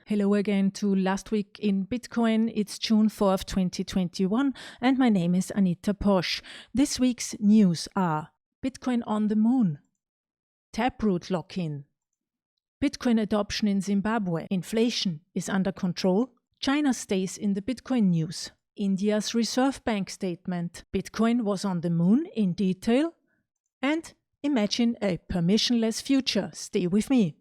Hello again to Last Week in Bitcoin. It's June 4th, 2021, and my name is Anita Posch. This week's news are Bitcoin on the moon, Taproot lock-in, Bitcoin adoption in Zimbabwe, inflation is under control, China stays in the Bitcoin news, India's Reserve Bank statement, Bitcoin was on the moon in detail, and imagine a permissionless future. Stay with me.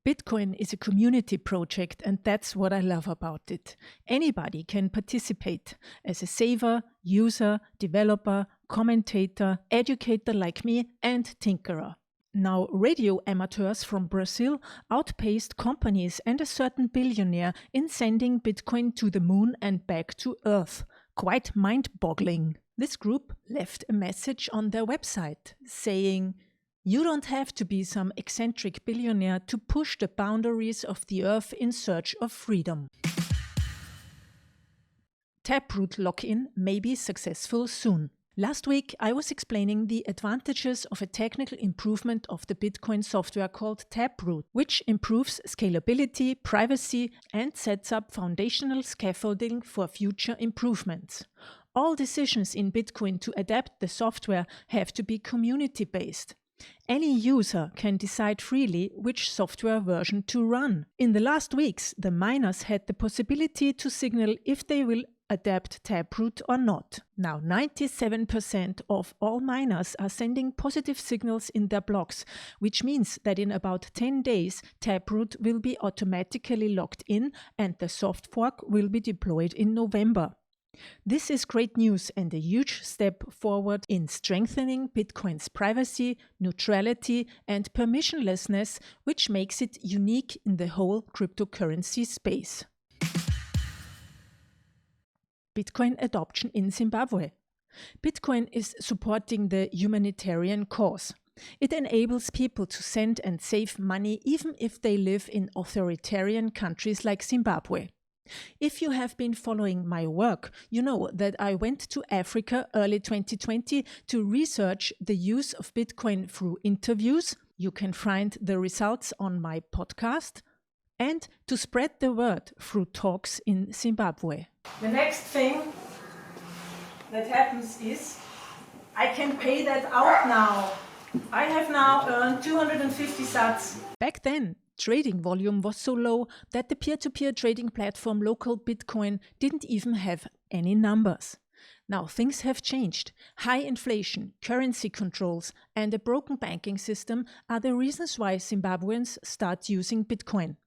Bitcoin is a community project, and that's what I love about it. Anybody can participate as a saver, user, developer, commentator, educator like me, and tinkerer. Now, radio amateurs from Brazil outpaced companies and a certain billionaire in sending Bitcoin to the moon and back to Earth. Quite mind-boggling. This group left a message on their website saying, "You don't have to be some eccentric billionaire to push the boundaries of the Earth in search of freedom." Taproot lock-in may be successful soon. Last week, I was explaining the advantages of a technical improvement of the Bitcoin software called Taproot, which improves scalability, privacy, and sets up foundational scaffolding for future improvements. All decisions in Bitcoin to adapt the software have to be community-based. Any user can decide freely which software version to run. In the last weeks, the miners had the possibility to signal if they will adapt Taproot or not. Now, 97% of all miners are sending positive signals in their blocks, which means that in about 10 days, Taproot will be automatically locked in and the soft fork will be deployed in November. This is great news and a huge step forward in strengthening Bitcoin's privacy, neutrality, and permissionlessness, which makes it unique in the whole cryptocurrency space. Bitcoin adoption in Zimbabwe. Bitcoin is supporting the humanitarian cause. It enables people to send and save money even if they live in authoritarian countries like Zimbabwe. If you have been following my work, you know that I went to Africa early 2020 to research the use of Bitcoin through interviews. You can find the results on my podcast, and to spread the word through talks in Zimbabwe. The next thing that happens is I can pay that out now. I have now earned 250 sats. Back then, trading volume was so low that the peer-to-peer trading platform Local Bitcoin didn't even have any numbers. Now things have changed. High inflation, currency controls, and a broken banking system are the reasons why Zimbabweans start using Bitcoin.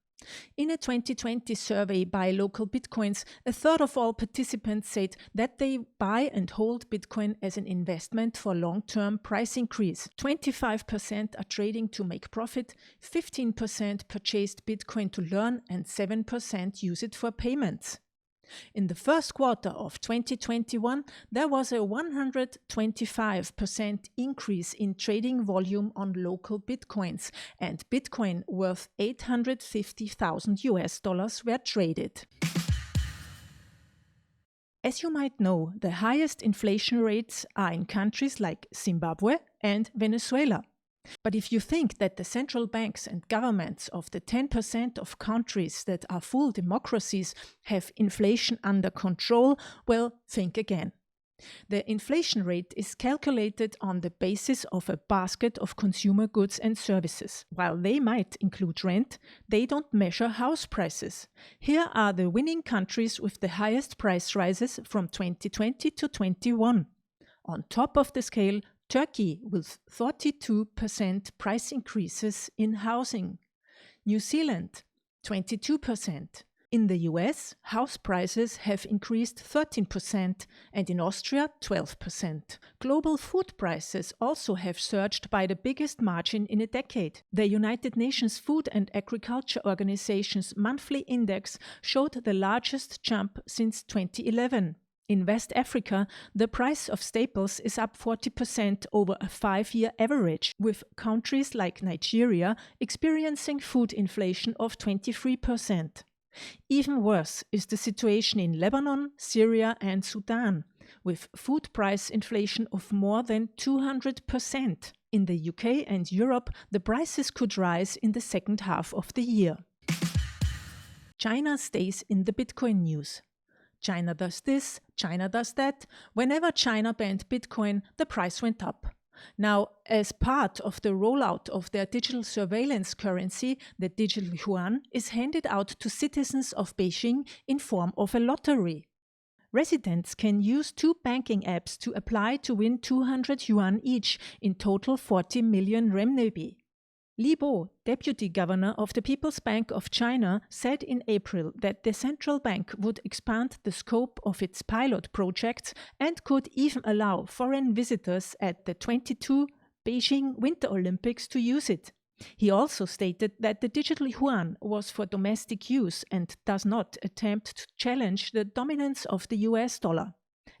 In a 2020 survey by Local Bitcoins, a third of all participants said that they buy and hold Bitcoin as an investment for long-term price increase. 25% are trading to make profit, 15% purchased Bitcoin to learn, and 7% use it for payments. In the first quarter of 2021, there was a 125% increase in trading volume on local bitcoins, and Bitcoin worth $850,000 were traded. As you might know, the highest inflation rates are in countries like Zimbabwe and Venezuela. But if you think that the central banks and governments of the 10% of countries that are full democracies have inflation under control, well, think again. The inflation rate is calculated on the basis of a basket of consumer goods and services. While they might include rent, they don't measure house prices. Here are the winning countries with the highest price rises from 2020 to 21. On top of the scale, Turkey with 32% price increases in housing. New Zealand, 22%. In the US, house prices have increased 13% and in Austria, 12%. Global food prices also have surged by the biggest margin in a decade. The United Nations Food and Agriculture Organization's monthly index showed the largest jump since 2011. In West Africa, the price of staples is up 40% over a 5-year average, with countries like Nigeria experiencing food inflation of 23%. Even worse is the situation in Lebanon, Syria, and Sudan, with food price inflation of more than 200%. In the UK and Europe, the prices could rise in the second half of the year. China stays in the Bitcoin news. China does this, China does that. Whenever China banned Bitcoin, the price went up. Now, as part of the rollout of their digital surveillance currency, the digital yuan is handed out to citizens of Beijing in form of a lottery. Residents can use 2 banking apps to apply to win 200 yuan each, in total 40 million renminbi. Li Bo, deputy governor of the People's Bank of China, said in April that the central bank would expand the scope of its pilot projects and could even allow foreign visitors at the 22 Beijing Winter Olympics to use it. He also stated that the digital yuan was for domestic use and does not attempt to challenge the dominance of the US dollar.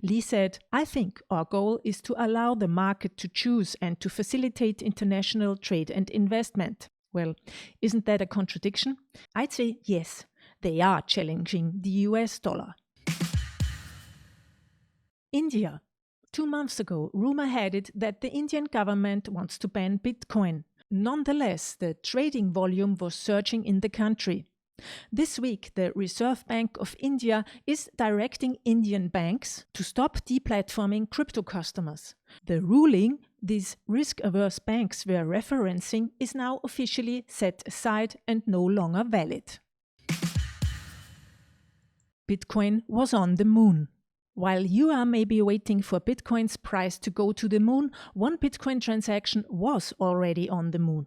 Li said, "I think our goal is to allow the market to choose and to facilitate international trade and investment." Well, isn't that a contradiction? I'd say yes, they are challenging the US dollar. India. 2 months ago, rumor had it that the Indian government wants to ban Bitcoin. Nonetheless, the trading volume was surging in the country. This week, the Reserve Bank of India is directing Indian banks to stop deplatforming crypto customers. The ruling these risk-averse banks were referencing is now officially set aside and no longer valid. Bitcoin was on the moon. While you are maybe waiting for Bitcoin's price to go to the moon, one Bitcoin transaction was already on the moon.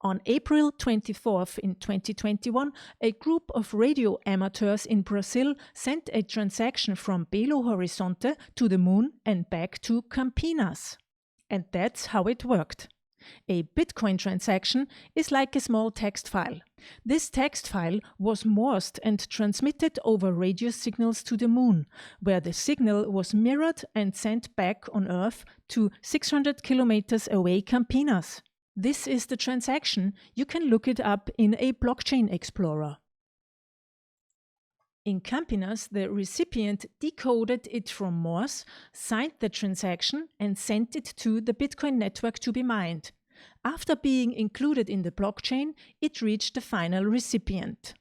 On April 24th in 2021, a group of radio amateurs in Brazil sent a transaction from Belo Horizonte to the moon and back to Campinas. And that's how it worked. A Bitcoin transaction is like a small text file. This text file was morsed and transmitted over radio signals to the moon, where the signal was mirrored and sent back on Earth to 600 kilometers away Campinas. This is the transaction. You can look it up in a blockchain explorer. In Campinas, the recipient decoded it from Morse, signed the transaction, and sent it to the Bitcoin network to be mined. After being included in the blockchain, it reached the final recipient.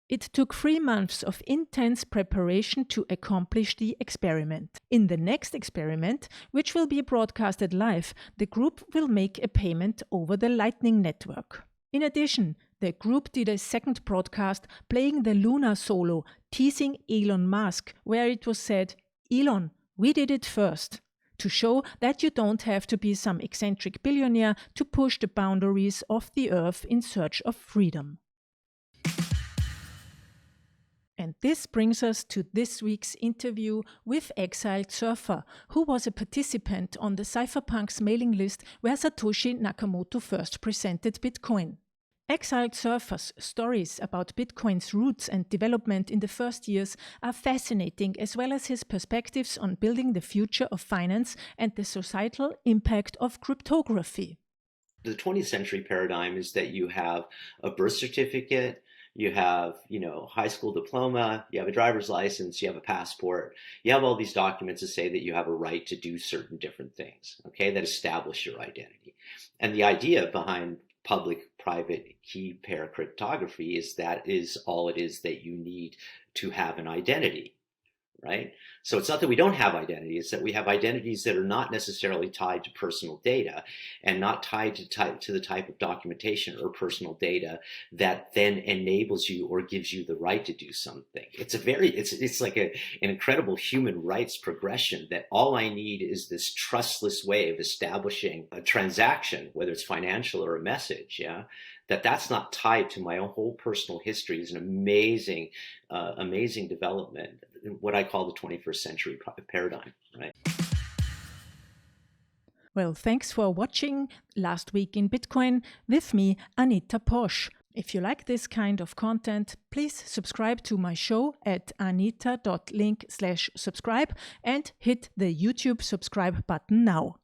It took 3 months of intense preparation to accomplish the experiment. In the next experiment, which will be broadcasted live, the group will make a payment over the Lightning Network. In addition, the group did a second broadcast playing the Lunar Solo, teasing Elon Musk, where it was said, "Elon, we did it first," to show that you don't have to be some eccentric billionaire to push the boundaries of the Earth in search of freedom. And this brings us to this week's interview with Exiled Surfer, who was a participant on the Cypherpunks mailing list where Satoshi Nakamoto first presented Bitcoin. Exiled Surfer's stories about Bitcoin's roots and development in the first years are fascinating, as well as his perspectives on building the future of finance and the societal impact of cryptography. The 20th century paradigm is that you have a birth certificate, you have, high school diploma, you have a driver's license, you have a passport, you have all these documents that say that you have a right to do certain different things, okay, that establish your identity. And the idea behind public-private key pair cryptography is that is all it is that you need to have an identity, right? So it's not that we don't have identity, it's that we have identities that are not necessarily tied to personal data and not tied to the type of documentation or personal data that then enables you or gives you the right to do something. It's like an incredible human rights progression that all I need is this trustless way of establishing a transaction, whether it's financial or a message, that's not tied to my own whole personal history is an amazing development, what I call the 21st century paradigm, right? Well, thanks for watching Last Week in Bitcoin with me, Anita Posch. If you like this kind of content, please subscribe to my show at anita.link/subscribe and hit the YouTube subscribe button now.